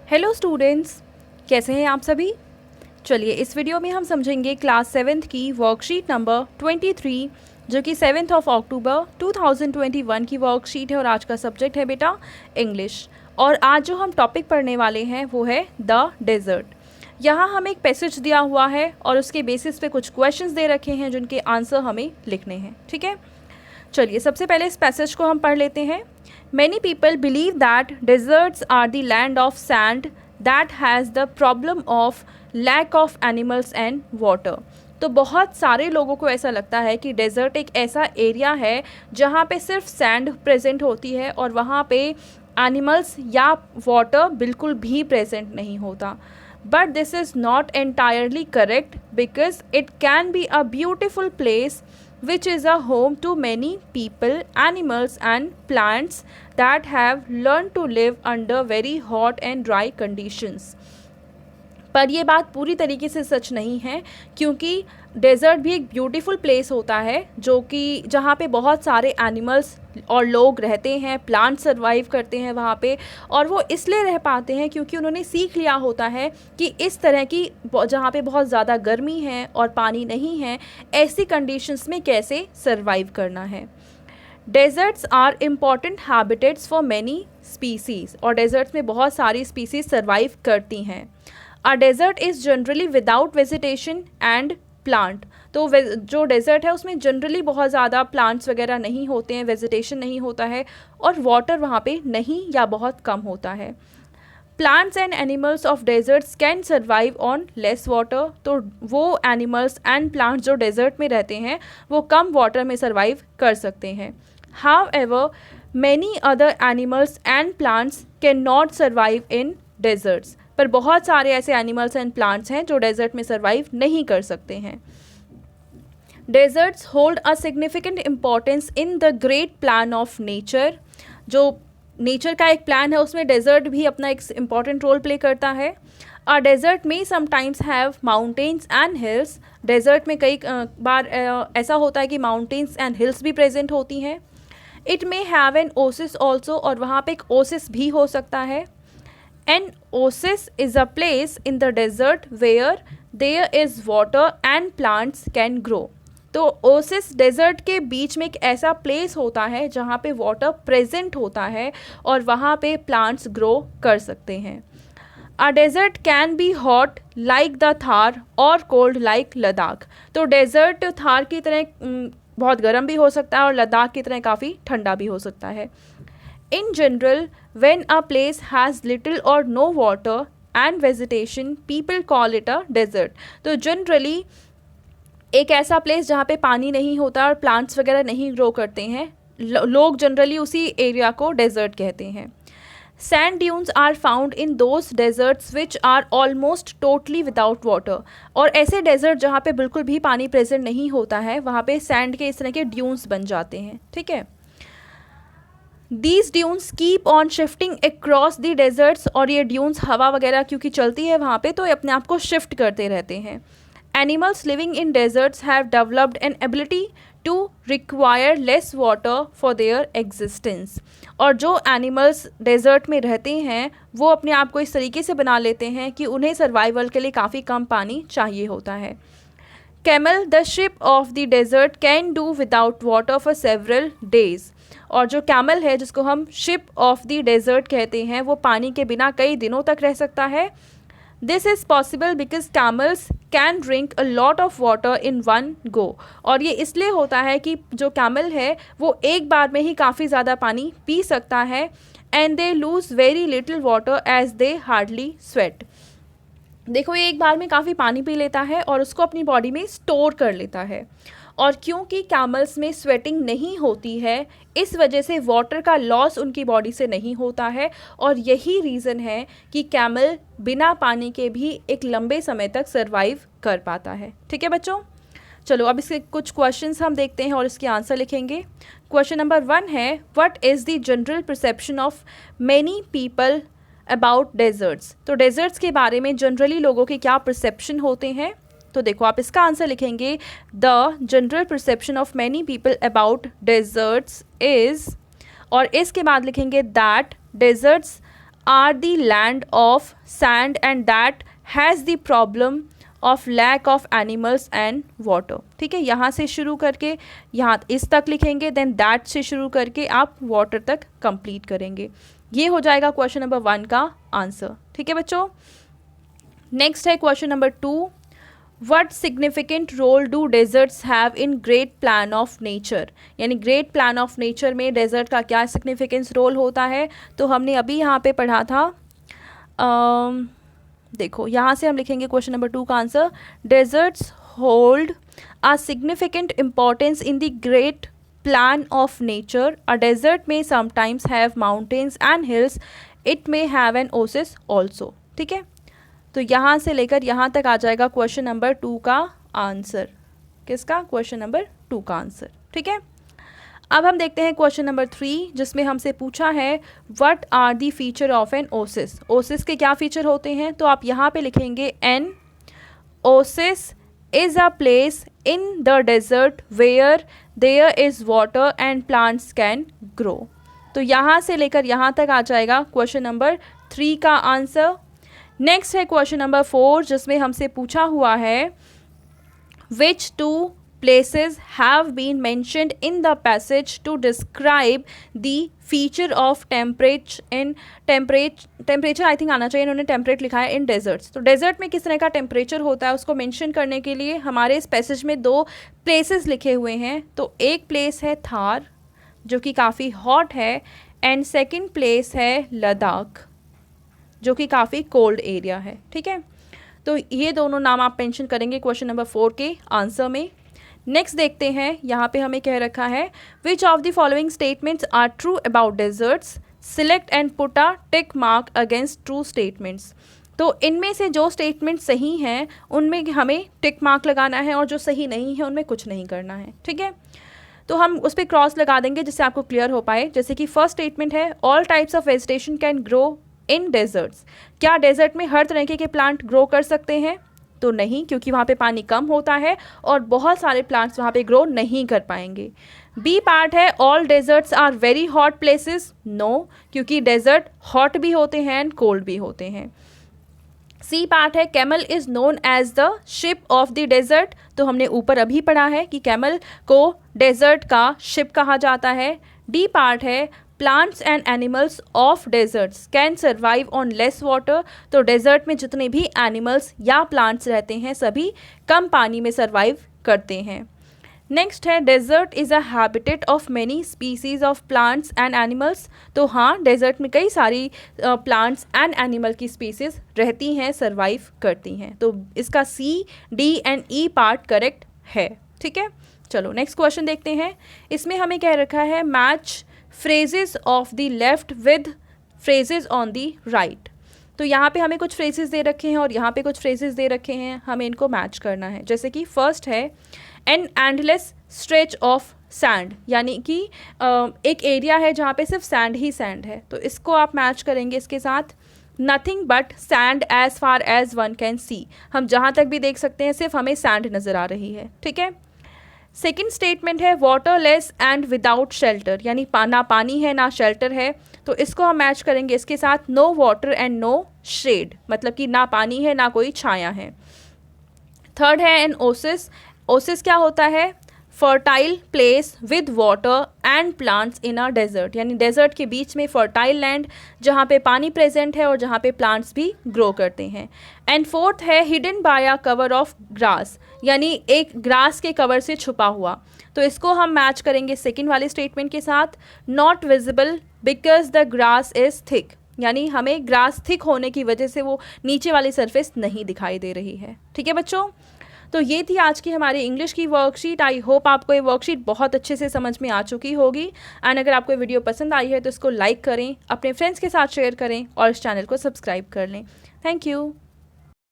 Hello students, कैसे हैं आप सभी। चलिए इस वीडियो में हम समझेंगे क्लास 7th की वर्कशीट नंबर 23 जो कि 7 अक्टूबर 2021 की वर्कशीट है और आज का सब्जेक्ट है बेटा इंग्लिश। और आज जो हम टॉपिक पढ़ने वाले हैं वो है द डेजर्ट। यहाँ हमें एक पैसेज दिया हुआ है और उसके बेसिस पे कुछ क्वेश्चंस दे रखे हैं जिनके आंसर हमें लिखने हैं। ठीक है, चलिए सबसे पहले इस पैसेज को हम पढ़ लेते हैं। Many people believe that deserts are the land of sand that has the problem of lack of animals and water। तो बहुत सारे लोगों को ऐसा लगता है कि डेजर्ट एक ऐसा एरिया है जहाँ पे सिर्फ सैंड प्रेजेंट होती है और वहाँ पे एनिमल्स या वाटर बिल्कुल भी प्रेजेंट नहीं होता। But this is not entirely correct because it can be a beautiful place which is a home to many people, animals and plants that have learned to live under very hot and dry conditions। पर ये बात पूरी तरीके से सच नहीं है क्योंकि dessert भी एक ब्यूटीफुल प्लेस होता है जो कि जहाँ पे बहुत सारे एनिमल्स और लोग रहते हैं, प्लांट सर्वाइव करते हैं वहाँ पे। और वो इसलिए रह पाते हैं क्योंकि उन्होंने सीख लिया होता है कि इस तरह की जहाँ पे बहुत ज़्यादा गर्मी है और पानी नहीं है, ऐसी कंडीशंस में कैसे सर्वाइव करना है। Deserts are important habitats for many species, और डेजर्ट्स में बहुत सारी स्पीसीज़ सर्वाइव करती हैं। A desert is generally without vegetation and plant. तो जो डेजर्ट है उसमें जनरली बहुत ज़्यादा प्लांट्स वगैरह नहीं होते हैं, वेजिटेशन नहीं होता है और वाटर वहाँ पे नहीं या बहुत कम होता है। Plants and animals of desserts can survive on less water. तो वो एनिमल्स एंड प्लांट्स जो डेजर्ट में रहते हैं वो कम वाटर में सर्वाइव कर सकते हैं। However many other animals and plants can not survive in desserts. पर बहुत सारे ऐसे एनिमल्स एंड प्लांट्स हैं जो डेजर्ट में सर्वाइव नहीं कर सकते हैं। Deserts hold a significant importance in the great plan of nature. जो नेचर का एक प्लान है उसमें डेजर्ट भी अपना एक इम्पॉर्टेंट रोल प्ले करता है। अ डेजर्ट में sometimes have mountains and hills. Desert में कई बार ऐसा होता है कि माउंटेन्स एंड हिल्स भी प्रेजेंट होती हैं। It may have an oasis also, और वहाँ पे एक ओसिस भी हो सकता है। An oasis is a place in the desert where there is water and plants can grow। तो ओसिस डेजर्ट के बीच में एक ऐसा प्लेस होता है जहाँ पे वाटर प्रेजेंट होता है और वहाँ पे प्लांट्स ग्रो कर सकते हैं। A desert can be hot like the Thar और कोल्ड लाइक लद्दाख। तो डेजर्ट थार की तरह बहुत गर्म भी हो सकता है और लद्दाख की तरह काफ़ी ठंडा भी हो सकता है। In general, when a place has little or no water and vegetation, people call it a desert। तो जनरली एक ऐसा प्लेस जहाँ पे पानी नहीं होता और प्लांट्स वगैरह नहीं ग्रो करते हैं, लोग जनरली उसी एरिया को डेजर्ट कहते हैं। Sand dunes are found in those deserts which are almost totally without water. और ऐसे डेजर्ट जहाँ पे बिल्कुल भी पानी प्रेजेंट नहीं होता है वहाँ पे सैंड के इस तरह के ड्यून्स बन जाते हैं। ठीक है, These dunes keep on shifting across the deserts। और ये ड्यून्स हवा वगैरह क्योंकि चलती है वहाँ पे तो अपने आप को शिफ्ट करते रहते हैं। Animals living in deserts have developed an ability to require less water for their existence। और जो एनिमल्स डेजर्ट में रहते हैं वो अपने आप को इस तरीके से बना लेते हैं कि उन्हें सर्वाइवल के लिए काफ़ी कम पानी चाहिए होता है। Camel, the ship of the desert, can do without water for several days। और जो कैमल है जिसको हम शिप ऑफ द डेजर्ट कहते हैं वो पानी के बिना कई दिनों तक रह सकता है। This is possible because camels can drink a lot of water in one go. और ये इसलिए होता है कि जो कैमल है वो एक बार में ही काफ़ी ज़्यादा पानी पी सकता है। And they lose very little water as they hardly sweat. देखो ये एक बार में काफ़ी पानी पी लेता है और उसको अपनी बॉडी में स्टोर कर लेता है। और क्योंकि कैमल्स में स्वेटिंग नहीं होती है इस वजह से वाटर का लॉस उनकी बॉडी से नहीं होता है और यही रीज़न है कि कैमल बिना पानी के भी एक लंबे समय तक सर्वाइव कर पाता है। ठीक है बच्चों, चलो अब इसके कुछ क्वेश्चंस हम देखते हैं और इसके आंसर लिखेंगे। क्वेश्चन नंबर 1 है, what is the general perception of many people about deserts. तो डेजर्ट्स के बारे में जनरली लोगों के क्या परसेप्शन होते हैं। तो देखो आप इसका आंसर लिखेंगे, the general perception of many people about deserts is, और इसके बाद लिखेंगे that deserts are the land of sand and that has the problem of lack of animals and water. ठीक है, यहाँ से शुरू करके यहाँ इस तक लिखेंगे, देन दैट से शुरू करके आप वाटर तक कंप्लीट करेंगे। ये हो जाएगा क्वेश्चन नंबर 1 का आंसर। ठीक है बच्चों, नेक्स्ट है question number 2, what significant role do deserts have in great plan of nature. यानी ग्रेट प्लान ऑफ नेचर में डेजर्ट का क्या सिग्निफिकेंस रोल होता है। तो हमने अभी यहाँ पे पढ़ा था, देखो यहाँ से हम लिखेंगे क्वेश्चन नंबर 2 का answer, deserts hold a significant importance in the great plan of nature. A desert में sometimes have mountains and hills, it may have an oasis also. ठीक है, तो यहाँ से लेकर यहाँ तक आ जाएगा क्वेश्चन नंबर 2 का आंसर। किसका? क्वेश्चन नंबर 2 का आंसर। ठीक है, अब हम देखते हैं क्वेश्चन नंबर 3, जिसमें हमसे पूछा है what are the feature of an oasis. Oasis के क्या फीचर होते हैं? तो आप यहाँ पे लिखेंगे an oasis is a place in the desert where there is water and plants can grow. तो यहाँ से लेकर यहाँ तक आ जाएगा क्वेश्चन नंबर 3 का आंसर। नेक्स्ट है क्वेश्चन नंबर 4, जिसमें हमसे पूछा हुआ है विच 2 places have been mentioned in the passage to describe the feature of temperature I think आना चाहिए, इन्होंने टेम्परेट लिखा है इन डेजर्ट्स। तो डेजर्ट में किस तरह का टेम्परेचर होता है उसको मेंशन करने के लिए हमारे इस पैसेज में 2 प्लेसेस लिखे हुए हैं। तो एक प्लेस है थार जो कि काफ़ी हॉट है, एंड सेकंड प्लेस है लद्दाख जो कि काफ़ी कोल्ड एरिया है। ठीक है, तो ये दोनों नाम आप मेंशन करेंगे क्वेश्चन नंबर 4 के आंसर में। नेक्स्ट देखते हैं, यहाँ पे हमें कह रखा है which of the following statements are true about deserts, select and put a tick mark against true statements. तो इनमें से जो स्टेटमेंट सही हैं उनमें हमें टिक मार्क लगाना है और जो सही नहीं है उनमें कुछ नहीं करना है। ठीक है, तो हम उस पर क्रॉस लगा देंगे जिससे आपको क्लियर हो पाए। जैसे कि फर्स्ट स्टेटमेंट है all types of vegetation can grow in desserts. क्या डेजर्ट में हर तरीके के प्लांट ग्रो कर सकते हैं? तो नहीं, क्योंकि वहाँ पे पानी कम होता है और बहुत सारे प्लांट्स वहाँ पे ग्रो नहीं कर पाएंगे। बी पार्ट है all deserts are very hot places. No, क्योंकि डेजर्ट हॉट भी होते हैं एंड कोल्ड भी होते हैं। सी पार्ट है camel is known as the ship of the desert. तो हमने ऊपर अभी पढ़ा है कि कैमल को डेजर्ट का शिप कहा जाता है। डी पार्ट है plants and animals of desserts can survive on less water. तो डेजर्ट में जितने भी एनिमल्स या प्लांट्स रहते हैं सभी कम पानी में सर्वाइव करते हैं। नेक्स्ट है desert is a habitat of many species of plants and animals. तो हाँ, डेजर्ट में कई सारी प्लांट्स एंड एनिमल की स्पीसीज रहती हैं, सर्वाइव करती हैं। तो इसका C, D and E part correct है। ठीक है, चलो नेक्स्ट क्वेश्चन देखते हैं। इसमें हमें कह रखा है match phrases of the left with phrases on the right। तो यहाँ पे हमें कुछ phrases दे रखे हैं और यहाँ पे कुछ phrases दे रखे हैं, हमें इनको मैच करना है। जैसे कि फर्स्ट है an endless stretch of sand, यानी कि एक एरिया है जहाँ पे सिर्फ सैंड ही सैंड है। तो इसको आप मैच करेंगे इसके साथ nothing but sand as far as one can see. हम जहाँ तक भी देख सकते हैं सिर्फ हमें सैंड नज़र आ रही है। ठीक है, सेकेंड स्टेटमेंट है वाटरलेस एंड विदाउट शेल्टर, यानी ना पानी है ना शेल्टर है। तो इसको हम मैच करेंगे इसके साथ no water and no shade, मतलब कि ना पानी है ना कोई छाया है। थर्ड है एन ओसिस। ओसिस क्या होता है? Fertile place with water and plants in a desert, यानी डेजर्ट के बीच में फर्टाइल लैंड जहाँ पे पानी प्रेजेंट है और जहाँ पे प्लांट्स भी ग्रो करते हैं। एंड फोर्थ है hidden bye a cover of grass, यानी एक ग्रास के कवर से छुपा हुआ। तो इसको हम मैच करेंगे सेकेंड वाले स्टेटमेंट के साथ not visible because the grass is thick, यानी हमें ग्रास थिक होने की वजह से वो नीचे वाली सरफेस नहीं दिखाई दे रही है। ठीक है बच्चों, तो ये थी आज की हमारी इंग्लिश की वर्कशीट। आई होप आपको ये वर्कशीट बहुत अच्छे से समझ में आ चुकी होगी। एंड अगर आपको वीडियो पसंद आई है तो इसको लाइक करें, अपने फ्रेंड्स के साथ शेयर करें और इस चैनल को सब्सक्राइब कर लें। Thank you.